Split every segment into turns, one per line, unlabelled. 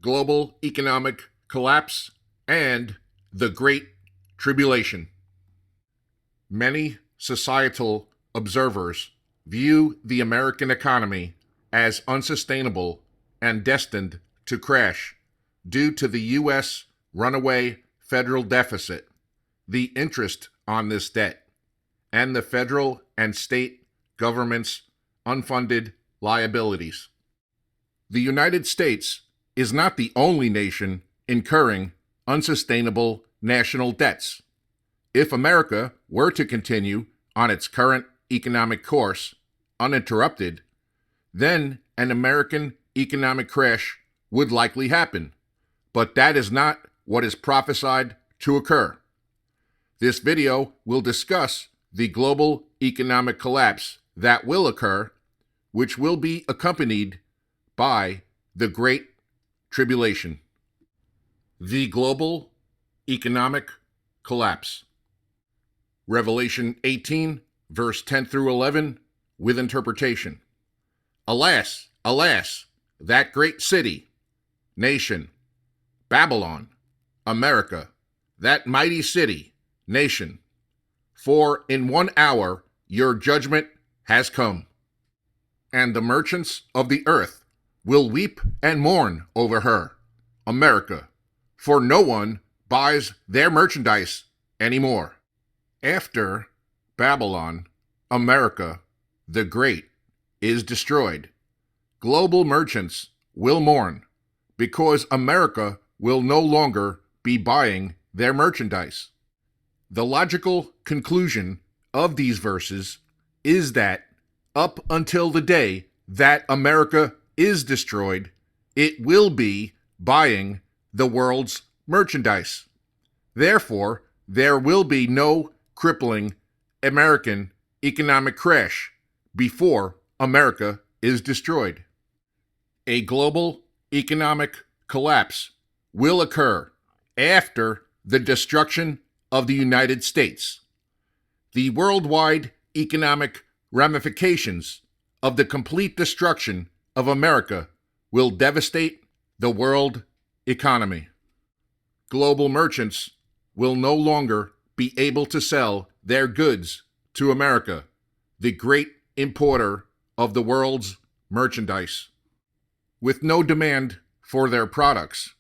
global economic collapse, and the Great Tribulation. Many societal observers view the American economy as unsustainable and destined to crash due to the U.S. runaway federal deficit, the interest on this debt, and the federal and state government's unfunded liabilities. The United States is not the only nation incurring unsustainable national debts. If America were to continue on its current economic course, uninterrupted, then an American economic crash would likely happen. But that is not what is prophesied to occur. This video will discuss the global economic collapse that will occur, which will be accompanied by the Great Tribulation. The global economic collapse. Revelation 18, verse 10 through 11, with interpretation. Alas, alas, that great city, nation, Babylon, America, that mighty city, nation, for in 1 hour your judgment has come. And the merchants of the earth will weep and mourn over her, America, for no one buys their merchandise anymore. After Babylon, America, the Great, is destroyed, global merchants will mourn because America will no longer be buying their merchandise. The logical conclusion of these verses is that up until the day that America is destroyed, it will be buying the world's merchandise. Therefore, there will be no crippling American economic crash before America is destroyed. A global economic collapse will occur after the destruction of the United States. The worldwide economic ramifications of the complete destruction of America will devastate the world economy. Global merchants will no longer be able to sell their goods to America, the great importer of the world's merchandise. With no demand for their products,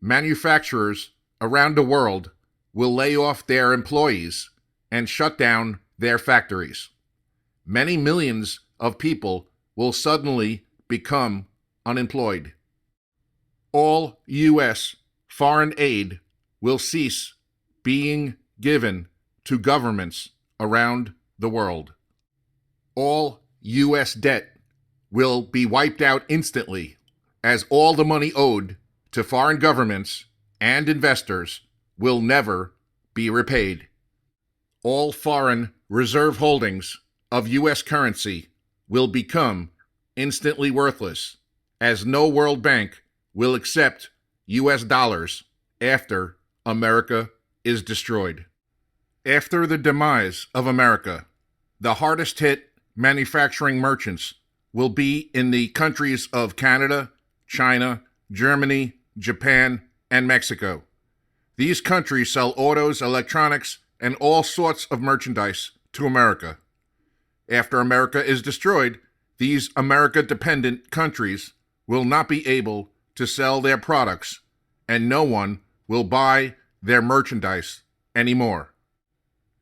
manufacturers around the world will lay off their employees and shut down their factories. Many millions of people will suddenly become unemployed. All U.S. foreign aid will cease being given to governments around the world. All U.S. debt will be wiped out instantly, as all the money owed to foreign governments and investors will never be repaid. All foreign reserve holdings of U.S. currency will become instantly worthless, as no world bank will accept U.S. dollars after America is destroyed. After the demise of America, the hardest hit manufacturing merchants will be in the countries of Canada, China, Germany, Japan, and Mexico. These countries sell autos, electronics, and all sorts of merchandise to America. After America is destroyed, these America-dependent countries will not be able to sell their products, and no one will buy their merchandise anymore.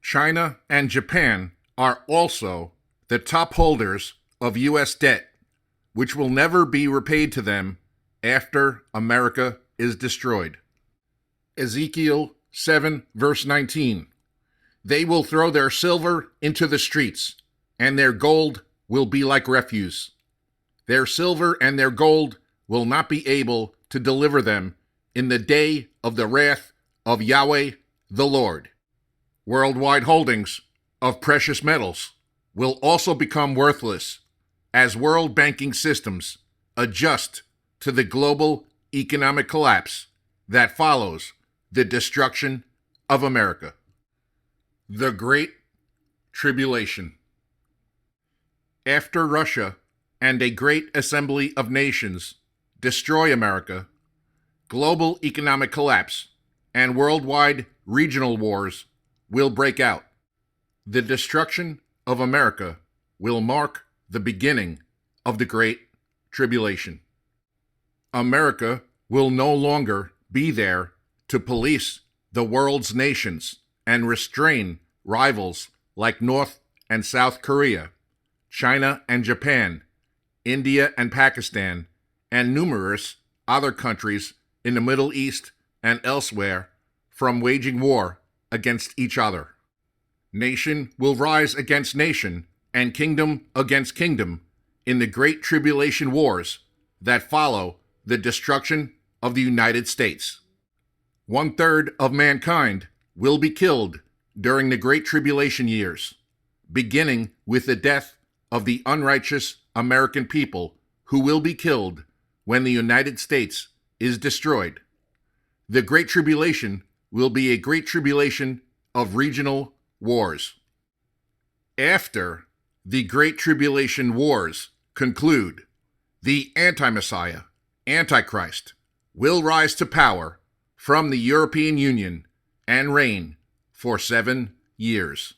China and Japan are also the top holders of U.S. debt, which will never be repaid to them after America is destroyed. Ezekiel 7, verse 19. They will throw their silver into the streets, and their gold will be like refuse. Their silver and their gold will not be able to deliver them in the day of the wrath of Yahweh the Lord. Worldwide holdings of precious metals will also become worthless as world banking systems adjust to the global economic collapse that follows the destruction of America. The Great Tribulation. After Russia and a great assembly of nations destroy America, global economic collapse, and worldwide regional wars will break out. The destruction of America will mark the beginning of the Great Tribulation. America will no longer be there to police the world's nations and restrain rivals like North and South Korea, China and Japan, India and Pakistan, and numerous other countries in the Middle East and elsewhere from waging war against each other. Nation will rise against nation and kingdom against kingdom in the Great Tribulation wars that follow the destruction of the United States. 1/3 of mankind will be killed during the Great Tribulation years, beginning with the death of the unrighteous American people who will be killed when the United States is destroyed. The Great Tribulation will be a Great Tribulation of regional wars. After the Great Tribulation wars conclude, the Anti-Messiah, Antichrist, will rise to power from the European Union and reign for 7 years.